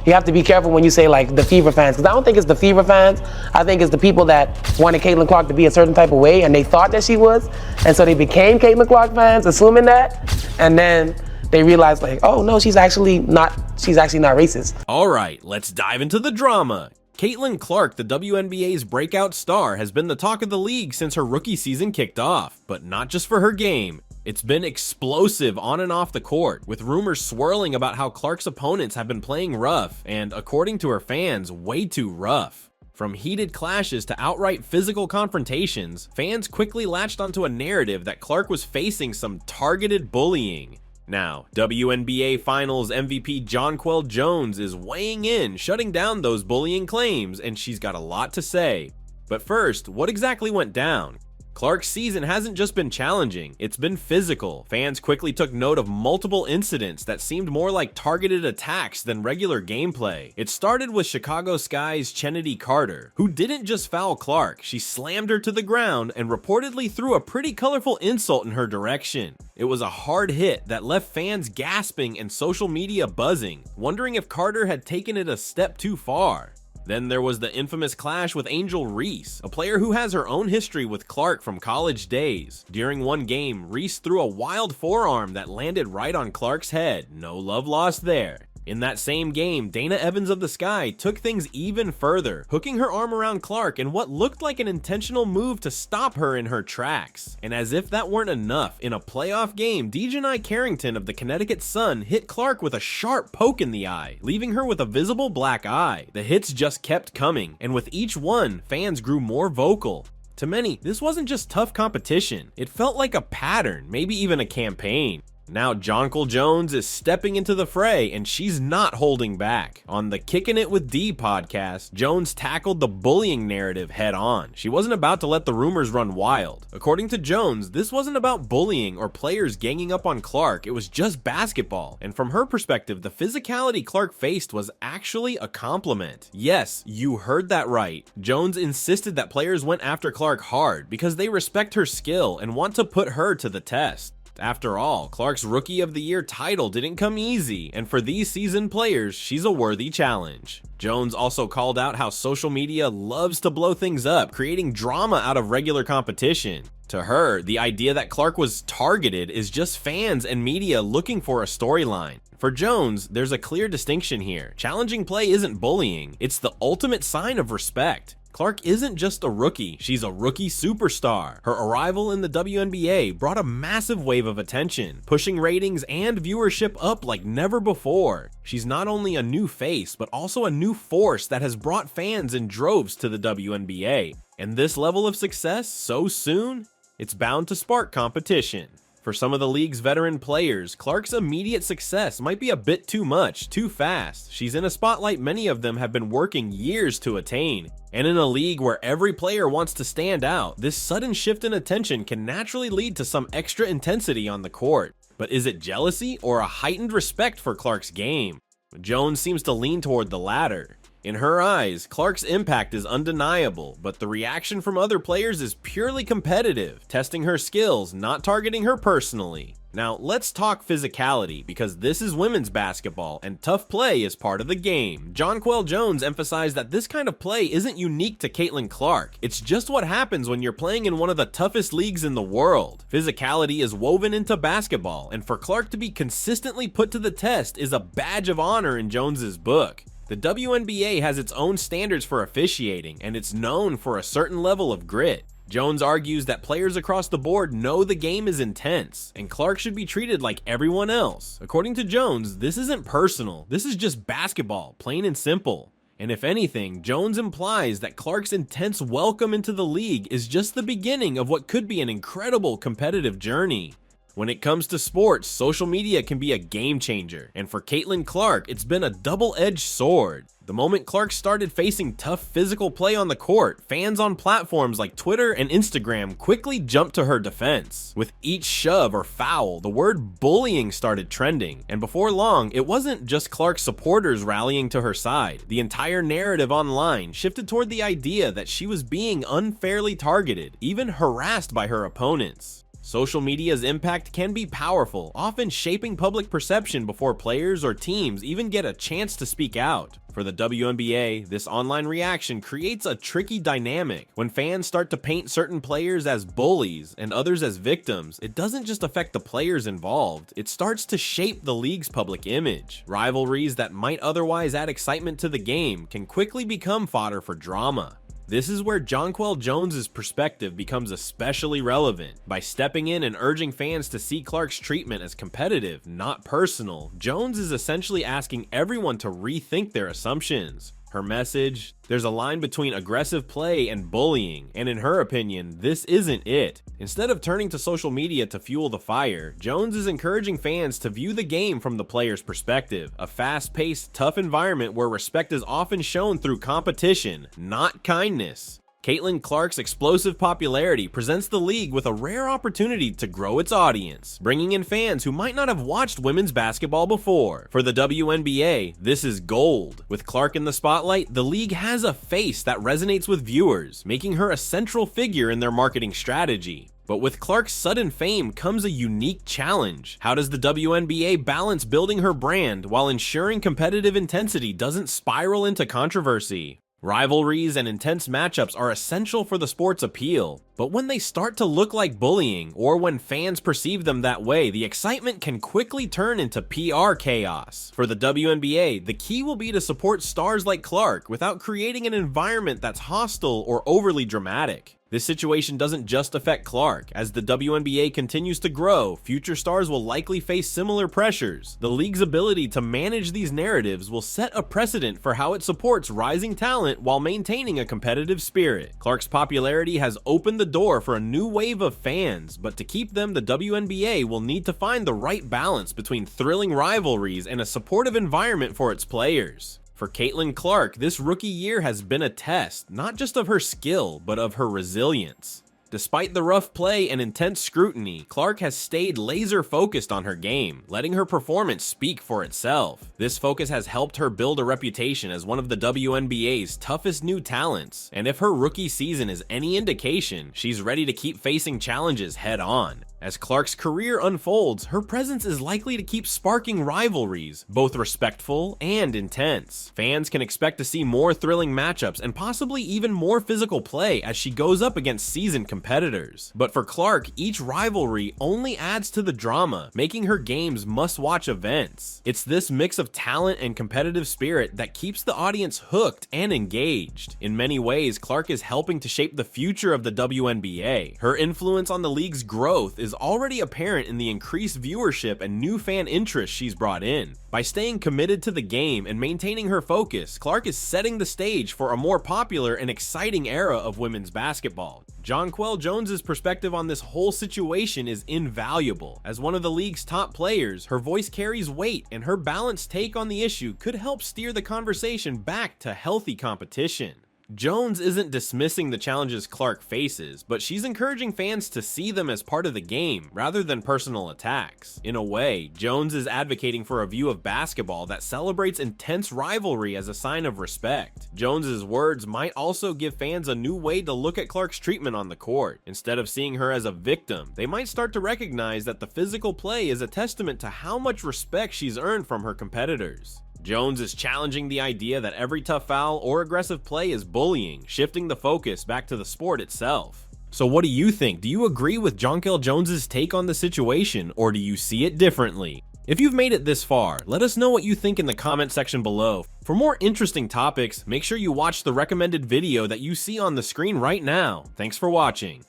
You have to be careful when you say like the Fever fans, because I don't think it's the Fever fans. I think it's the people that wanted Caitlin Clark to be a certain type of way and they thought that she was, and so they became Caitlin Clark fans, assuming that, and then they realized like, oh no, she's actually not racist. All right, let's dive into the drama. Caitlin Clark, the WNBA's breakout star, has been the talk of the league since her rookie season kicked off, but not just for her game. It's been explosive on and off the court, with rumors swirling about how Clark's opponents have been playing rough, and according to her fans, way too rough. From heated clashes to outright physical confrontations, fans quickly latched onto a narrative that Clark was facing some targeted bullying. Now, WNBA Finals MVP Jonquel Jones is weighing in, shutting down those bullying claims, and she's got a lot to say. But first, what exactly went down? Clark's season hasn't just been challenging, it's been physical. Fans quickly took note of multiple incidents that seemed more like targeted attacks than regular gameplay. It started with Chicago Sky's Chennedy Carter, who didn't just foul Clark, she slammed her to the ground and reportedly threw a pretty colorful insult in her direction. It was a hard hit that left fans gasping and social media buzzing, wondering if Carter had taken it a step too far. Then there was the infamous clash with Angel Reese, a player who has her own history with Clark from college days. During one game, Reese threw a wild forearm that landed right on Clark's head. No love lost there. In that same game, Dana Evans of the Sky took things even further, hooking her arm around Clark in what looked like an intentional move to stop her in her tracks. And as if that weren't enough, in a playoff game, Dejanai Carrington of the Connecticut Sun hit Clark with a sharp poke in the eye, leaving her with a visible black eye. The hits just kept coming, and with each one, fans grew more vocal. To many, this wasn't just tough competition, it felt like a pattern, maybe even a campaign. Now Jonquel Jones is stepping into the fray, and she's not holding back. On the Kickin' It with D podcast, Jones tackled the bullying narrative head on. She wasn't about to let the rumors run wild. According to Jones, this wasn't about bullying or players ganging up on Clark, it was just basketball. And from her perspective, the physicality Clark faced was actually a compliment. Yes, you heard that right. Jones insisted that players went after Clark hard because they respect her skill and want to put her to the test. After all, Clark's Rookie of the Year title didn't come easy, and for these seasoned players, she's a worthy challenge. Jones also called out how social media loves to blow things up, creating drama out of regular competition. To her, the idea that Clark was targeted is just fans and media looking for a storyline. For Jones, there's a clear distinction here. Challenging play isn't bullying, it's the ultimate sign of respect. Clark isn't just a rookie, she's a rookie superstar. Her arrival in the WNBA brought a massive wave of attention, pushing ratings and viewership up like never before. She's not only a new face, but also a new force that has brought fans in droves to the WNBA. And this level of success so soon? It's bound to spark competition. For some of the league's veteran players, Clark's immediate success might be a bit too much, too fast. She's in a spotlight many of them have been working years to attain. And in a league where every player wants to stand out, this sudden shift in attention can naturally lead to some extra intensity on the court. But is it jealousy or a heightened respect for Clark's game? Jones seems to lean toward the latter. In her eyes, Clark's impact is undeniable, but the reaction from other players is purely competitive, testing her skills, not targeting her personally. Now, let's talk physicality, because this is women's basketball, and tough play is part of the game. Jonquel Jones emphasized that this kind of play isn't unique to Caitlin Clark. It's just what happens when you're playing in one of the toughest leagues in the world. Physicality is woven into basketball, and for Clark to be consistently put to the test is a badge of honor in Jones's book. The WNBA has its own standards for officiating, and it's known for a certain level of grit. Jones argues that players across the board know the game is intense, and Clark should be treated like everyone else. According to Jones, this isn't personal, this is just basketball, plain and simple. And if anything, Jones implies that Clark's intense welcome into the league is just the beginning of what could be an incredible competitive journey. When it comes to sports, social media can be a game changer, and for Caitlin Clark, it's been a double-edged sword. The moment Clark started facing tough physical play on the court, fans on platforms like Twitter and Instagram quickly jumped to her defense. With each shove or foul, the word bullying started trending, and before long, it wasn't just Clark's supporters rallying to her side. The entire narrative online shifted toward the idea that she was being unfairly targeted, even harassed by her opponents. Social media's impact can be powerful, often shaping public perception before players or teams even get a chance to speak out. For the WNBA, this online reaction creates a tricky dynamic. When fans start to paint certain players as bullies and others as victims, it doesn't just affect the players involved, it starts to shape the league's public image. Rivalries that might otherwise add excitement to the game can quickly become fodder for drama. This is where Jonquel Jones's perspective becomes especially relevant. By stepping in and urging fans to see Clark's treatment as competitive, not personal, Jones is essentially asking everyone to rethink their assumptions. Her message: there's a line between aggressive play and bullying, and in her opinion, this isn't it. Instead of turning to social media to fuel the fire, Jones is encouraging fans to view the game from the player's perspective, a fast-paced, tough environment where respect is often shown through competition, not kindness. Caitlin Clark's explosive popularity presents the league with a rare opportunity to grow its audience, bringing in fans who might not have watched women's basketball before. For the WNBA, this is gold. With Clark in the spotlight, the league has a face that resonates with viewers, making her a central figure in their marketing strategy. But with Clark's sudden fame comes a unique challenge. How does the WNBA balance building her brand while ensuring competitive intensity doesn't spiral into controversy? Rivalries and intense matchups are essential for the sport's appeal, but when they start to look like bullying, or when fans perceive them that way, the excitement can quickly turn into PR chaos. For the WNBA, the key will be to support stars like Clark without creating an environment that's hostile or overly dramatic. This situation doesn't just affect Clark. As the WNBA continues to grow, future stars will likely face similar pressures. The league's ability to manage these narratives will set a precedent for how it supports rising talent while maintaining a competitive spirit. Clark's popularity has opened the door for a new wave of fans, but to keep them, the WNBA will need to find the right balance between thrilling rivalries and a supportive environment for its players. For Caitlin Clark, this rookie year has been a test, not just of her skill, but of her resilience. Despite the rough play and intense scrutiny, Clark has stayed laser focused on her game, letting her performance speak for itself. This focus has helped her build a reputation as one of the WNBA's toughest new talents, and if her rookie season is any indication, she's ready to keep facing challenges head on. As Clark's career unfolds, her presence is likely to keep sparking rivalries, both respectful and intense. Fans can expect to see more thrilling matchups and possibly even more physical play as she goes up against seasoned competitors. But for Clark, each rivalry only adds to the drama, making her games must-watch events. It's this mix of talent and competitive spirit that keeps the audience hooked and engaged. In many ways, Clark is helping to shape the future of the WNBA. Her influence on the league's growth is already apparent in the increased viewership and new fan interest she's brought in. By staying committed to the game and maintaining her focus, Clark is setting the stage for a more popular and exciting era of women's basketball. Jonquel Jones's perspective on this whole situation is invaluable. As one of the league's top players, her voice carries weight, and her balanced take on the issue could help steer the conversation back to healthy competition. Jones isn't dismissing the challenges Clark faces, but she's encouraging fans to see them as part of the game rather than personal attacks. In a way, Jones is advocating for a view of basketball that celebrates intense rivalry as a sign of respect. Jones's words might also give fans a new way to look at Clark's treatment on the court. Instead of seeing her as a victim, they might start to recognize that the physical play is a testament to how much respect she's earned from her competitors. Jones is challenging the idea that every tough foul or aggressive play is bullying, shifting the focus back to the sport itself. So what do you think? Do you agree with Jonquel Jones's take on the situation, or do you see it differently? If you've made it this far, let us know what you think in the comment section below. For more interesting topics, make sure you watch the recommended video that you see on the screen right now. Thanks for watching.